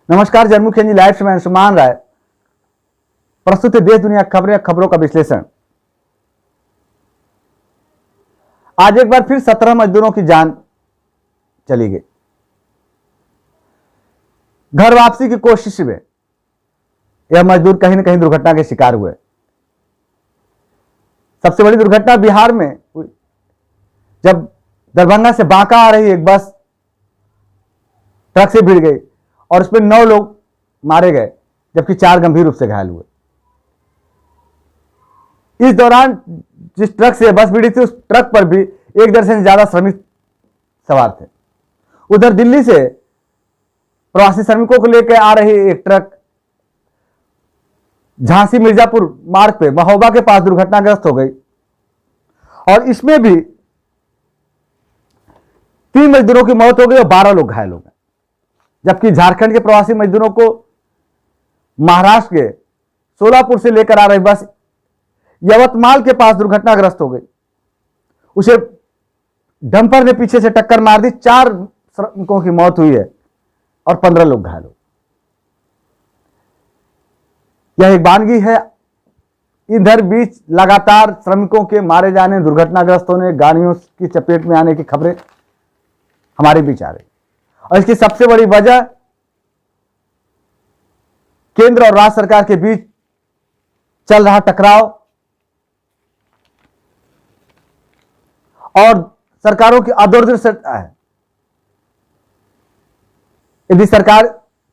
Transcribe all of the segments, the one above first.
नमस्कार, जनमुखी NG live से मैं अंशुमान राय। प्रस्तुत है देश दुनिया खबरें, खबरों का विश्लेषण। आज एक बार फिर 17 मजदूरों की जान चली गई। घर वापसी की कोशिश में यह मजदूर कहीं न कहीं दुर्घटना के शिकार हुए। सबसे बड़ी दुर्घटना बिहार में हुई जब दरभंगा से बांका आ रही एक बस ट्रक से भिड़ गई और उसमें 9 लोग मारे गए, जबकि 4 गंभीर रूप से घायल हुए। इस दौरान जिस ट्रक से बस भिड़ी थी, उस ट्रक पर भी 1 दर्जन से ज्यादा श्रमिक सवार थे। उधर दिल्ली से प्रवासी श्रमिकों को लेकर आ रही एक ट्रक झांसी मिर्जापुर मार्ग पे महोबा के पास दुर्घटनाग्रस्त हो गई और इसमें भी 3 मजदूरों की मौत हो गई और 12 लोग घायल हो गए। जबकि झारखंड के प्रवासी मजदूरों को महाराष्ट्र के सोलापुर से लेकर आ रही बस यवतमाल के पास दुर्घटनाग्रस्त हो गई। उसे डंपर ने पीछे से टक्कर मार दी। 4 श्रमिकों की मौत हुई है और 15 लोग घायल हो। यह एक वानगी है। इधर बीच लगातार श्रमिकों के मारे जाने, दुर्घटनाग्रस्त होने, गाड़ियों की चपेट में आने की खबरें हमारे बीच आ रही और इसकी सबसे बड़ी वजह केंद्र और राज्य सरकार के बीच चल रहा टकराव और सरकारों की अदूरदर्शिता है। यदि सरकार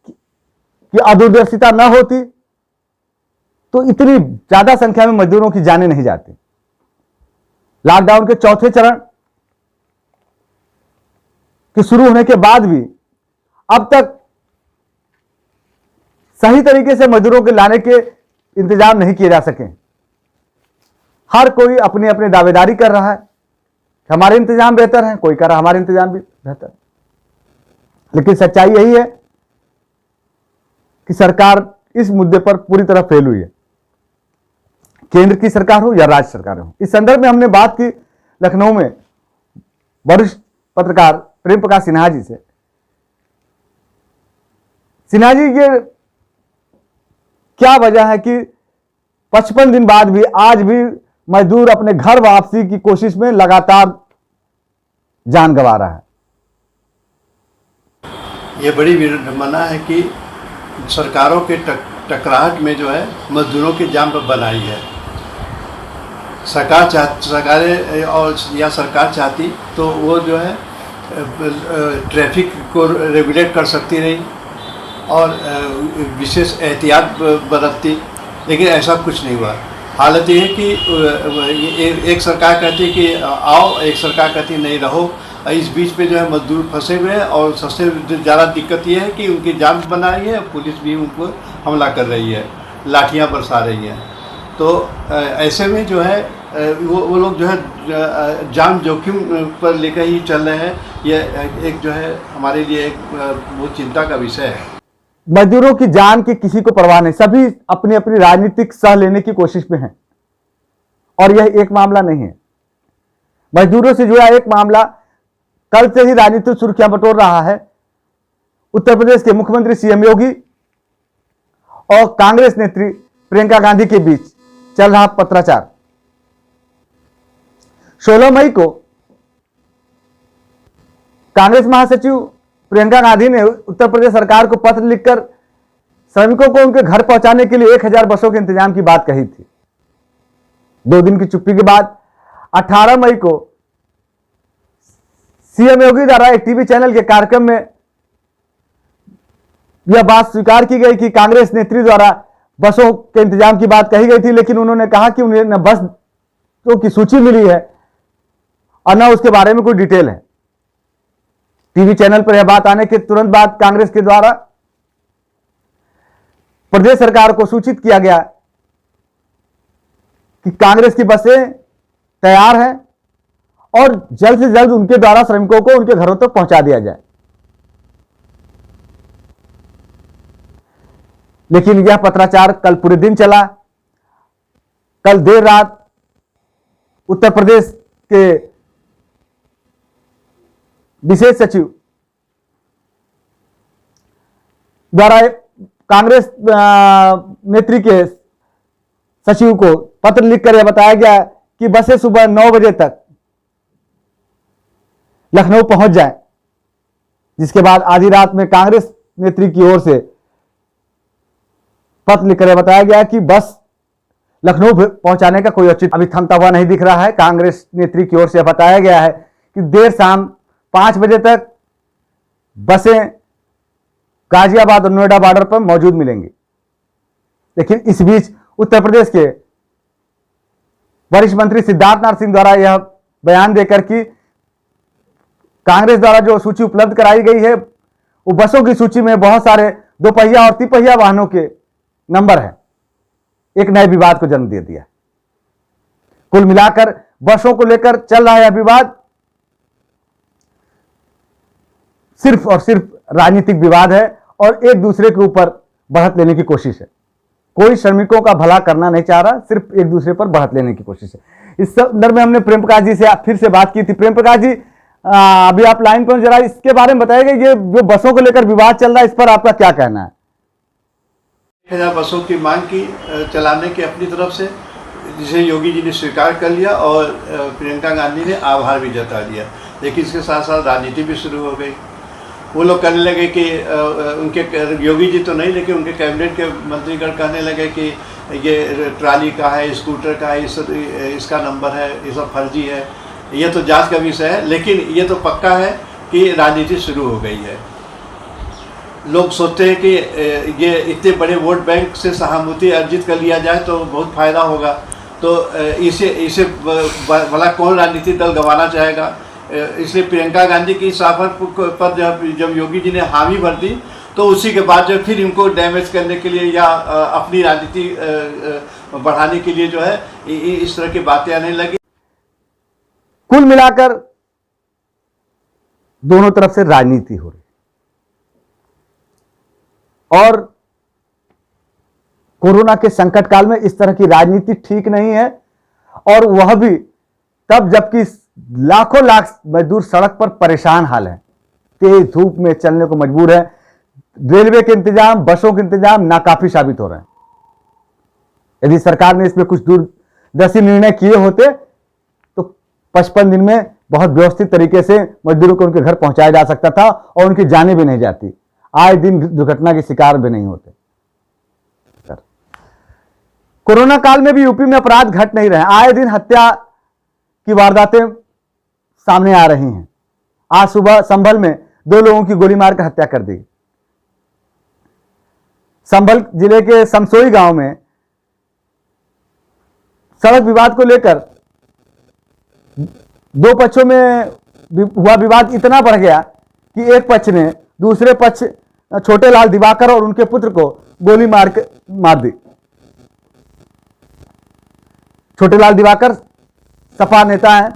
की अदूरदर्शिता न होती तो इतनी ज्यादा संख्या में मजदूरों की जानें नहीं जाती। लॉकडाउन के चौथे चरण के शुरू होने के बाद भी अब तक सही तरीके से मजदूरों के लाने के इंतजाम नहीं किए जा सके। हर कोई अपनी अपनी दावेदारी कर रहा है, हमारे इंतजाम बेहतर है, कोई कह रहा हमारे इंतजाम भी बेहतर है। लेकिन सच्चाई यही है कि सरकार इस मुद्दे पर पूरी तरह फेल हुई है, केंद्र की सरकार हो या राज्य सरकार हो। इस संदर्भ में हमने बात की लखनऊ में वरिष्ठ पत्रकार प्रेम प्रकाश सिन्हा जी से। सिन्हा जी, ये क्या वजह है कि 55 दिन बाद भी आज भी मजदूर अपने घर वापसी की कोशिश में लगातार जान गंवा रहा है? ये बड़ी विडंबना है कि सरकारों के टकराहट में जो है मजदूरों की जान पर बनाई है। सरकारें और या सरकार चाहती तो वो जो है ट्रैफिक को रेगुलेट कर सकती रही और विशेष एहतियात बरतती, लेकिन ऐसा कुछ नहीं हुआ। हालत ये है कि एक सरकार कहती है कि आओ, एक सरकार कहती नहीं रहो। इस बीच पे जो है मजदूर फंसे हुए हैं और सबसे ज़्यादा दिक्कत ये है कि उनकी जान बनाई है, पुलिस भी उनको हमला कर रही है, लाठियाँ बरसा रही है। तो ऐसे में जो है वो लोग जो है जान जोखिम पर लेकर ही चल रहे हैं। ये एक जो है हमारे लिए एक बहुत चिंता का विषय है। मजदूरों की जान की किसी को परवाह नहीं, सभी अपनी अपनी राजनीतिक सह लेने की कोशिश में हैं और यह एक मामला नहीं है। मजदूरों से जुड़ा एक मामला कल से ही राजनीतिक सुर्खियां बटोर रहा है। उत्तर प्रदेश के मुख्यमंत्री सीएम योगी और कांग्रेस नेत्री प्रियंका गांधी के बीच चल रहा पत्राचार। 16 मई को कांग्रेस महासचिव प्रियंका गांधी ने उत्तर प्रदेश सरकार को पत्र लिखकर श्रमिकों को उनके घर पहुंचाने के लिए 1000 बसों के इंतजाम की बात कही थी। 2 दिन की चुप्पी के बाद 18 मई को सीएम योगी द्वारा एक टीवी चैनल के कार्यक्रम में यह बात स्वीकार की गई कि कांग्रेस नेत्री द्वारा बसों के इंतजाम की बात कही गई थी, लेकिन उन्होंने कहा कि उन्हें न बसों की सूची मिली है और न उसके बारे में कोई डिटेल है। टीवी चैनल पर यह बात आने के तुरंत बाद कांग्रेस के द्वारा प्रदेश सरकार को सूचित किया गया कि कांग्रेस की बसें तैयार हैं और जल्द से जल्द उनके द्वारा श्रमिकों को उनके घरों तक पहुंचा दिया जाए। लेकिन यह पत्राचार कल पूरे दिन चला। कल देर रात उत्तर प्रदेश के विशेष सचिव द्वारा कांग्रेस नेत्री के सचिव को पत्र लिखकर यह बताया गया कि बसें सुबह 9 बजे तक लखनऊ पहुंच जाए, जिसके बाद आधी रात में कांग्रेस नेत्री की ओर से पत्र लिखकर बताया गया कि बस लखनऊ पहुंचाने का कोई औचित्य अभी थमता हुआ नहीं दिख रहा है। कांग्रेस नेत्री की ओर से बताया गया है कि देर शाम 5 बजे तक बसें गाजियाबाद और नोएडा बॉर्डर पर मौजूद मिलेंगी। लेकिन इस बीच उत्तर प्रदेश के वरिष्ठ मंत्री सिद्धार्थनाथ सिंह द्वारा यह बयान देकर कि कांग्रेस द्वारा जो सूची उपलब्ध कराई गई है वो बसों की सूची में बहुत सारे 2 पहिया और 3 पहिया वाहनों के नंबर है, एक नए विवाद को जन्म दे दिया। कुल मिलाकर बसों को लेकर चल रहा है यह विवाद सिर्फ और सिर्फ राजनीतिक विवाद है और एक दूसरे के ऊपर बढ़त लेने की कोशिश है। कोई श्रमिकों का भला करना नहीं चाह रहा, सिर्फ एक दूसरे पर बढ़त लेने की कोशिश है। इस संदर्भ में हमने प्रेम प्रकाश जी से फिर से बात की थी। प्रेम प्रकाश जी, अभी आप लाइन पर, जरा इसके बारे में बताइएगा, ये जो बसों को लेकर विवाद चल रहा है इस पर आपका क्या कहना है? 1000 बसों की मांग की चलाने की अपनी तरफ से, जिसे योगी जी ने स्वीकार कर लिया और प्रियंका गांधी ने आभार भी जता दिया। लेकिन इसके साथ साथ राजनीति भी शुरू हो गई। वो लोग कहने लगे कि उनके योगी जी तो नहीं, लेकिन उनके कैबिनेट के मंत्रीगण कहने लगे कि ये ट्राली का है, स्कूटर का है, इसका नंबर है, ये सब फर्जी है, ये तो जांच का विषय है। लेकिन ये तो पक्का है कि राजनीति शुरू हो गई है। लोग सोचते हैं कि ये इतने बड़े वोट बैंक से सहानुभूति अर्जित कर लिया जाए तो बहुत फ़ायदा होगा, तो इसे भला कौन राजनीतिक दल गंवाना चाहेगा। इसलिए प्रियंका गांधी की इस ऑफर पर जब योगी जी ने हामी भर दी तो उसी के बाद जो फिर इनको डैमेज करने के लिए या अपनी राजनीति बढ़ाने के लिए जो है इस तरह की बातें आने लगी। कुल मिलाकर दोनों तरफ से राजनीति हो रही और कोरोना के संकट काल में इस तरह की राजनीति ठीक नहीं है, और वह भी तब जबकि लाखों लाख मजदूर सड़क पर परेशान हाल है, तेज धूप में चलने को मजबूर है। रेलवे के इंतजाम, बसों के इंतजाम नाकाफी साबित हो रहे हैं। यदि सरकार ने इसमें कुछ दूरदर्शी निर्णय किए होते तो 55 दिन में बहुत व्यवस्थित तरीके से मजदूरों को उनके घर पहुंचाया जा सकता था और उनकी जानें भी नहीं जाती, आए दिन दुर्घटना के शिकार भी नहीं होते। कोरोना काल में भी यूपी में अपराध घट नहीं रहे, आए दिन हत्या की वारदातें सामने आ रही हैं। आज सुबह संभल में 2 लोगों की गोली मारकर हत्या कर दी। संभल जिले के समसोई गांव में सड़क विवाद को लेकर 2 पक्षों में हुआ विवाद इतना बढ़ गया कि एक पक्ष ने दूसरे पक्ष छोटे लाल दिवाकर और उनके पुत्र को गोली मार दी। छोटे लाल दिवाकर सपा नेता हैं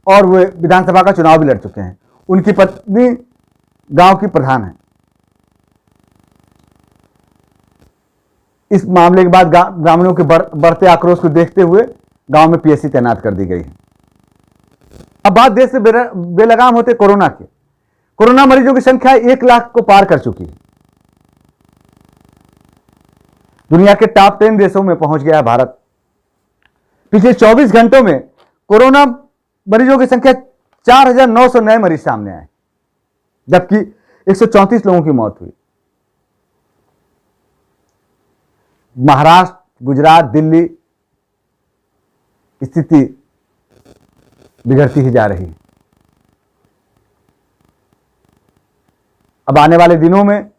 और वे विधानसभा का चुनाव भी लड़ चुके हैं। उनकी पत्नी गांव की प्रधान है। इस मामले के बाद ग्रामीणों के बढ़ते आक्रोश को देखते हुए गांव में पीएससी तैनात कर दी गई है। अब बात देश से बेलगाम होते कोरोना के। कोरोना मरीजों की संख्या 1 लाख को पार कर चुकी है। दुनिया के टॉप 10 देशों में पहुंच गया है भारत। पिछले 24 घंटों में कोरोना मरीजों की संख्या 4900 नए मरीज सामने आए, जबकि 134 लोगों की मौत हुई। महाराष्ट्र, गुजरात, दिल्ली स्थिति बिगड़ती ही जा रही है। अब आने वाले दिनों में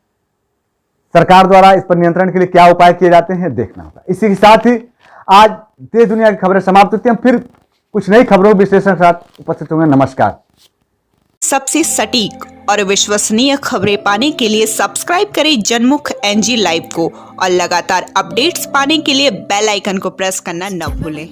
सरकार द्वारा इस पर नियंत्रण के लिए क्या उपाय किए जाते हैं देखना होगा। इसी के साथ ही आज देश दुनिया की खबरें समाप्त होती हैं। फिर कुछ नई खबरों विश्लेषण के साथ उपस्थित होंगे। नमस्कार। सबसे सटीक और विश्वसनीय खबरें पाने के लिए सब्सक्राइब करें जनमुख NG लाइव को और लगातार अपडेट्स पाने के लिए बेल आइकन को प्रेस करना न भूलें।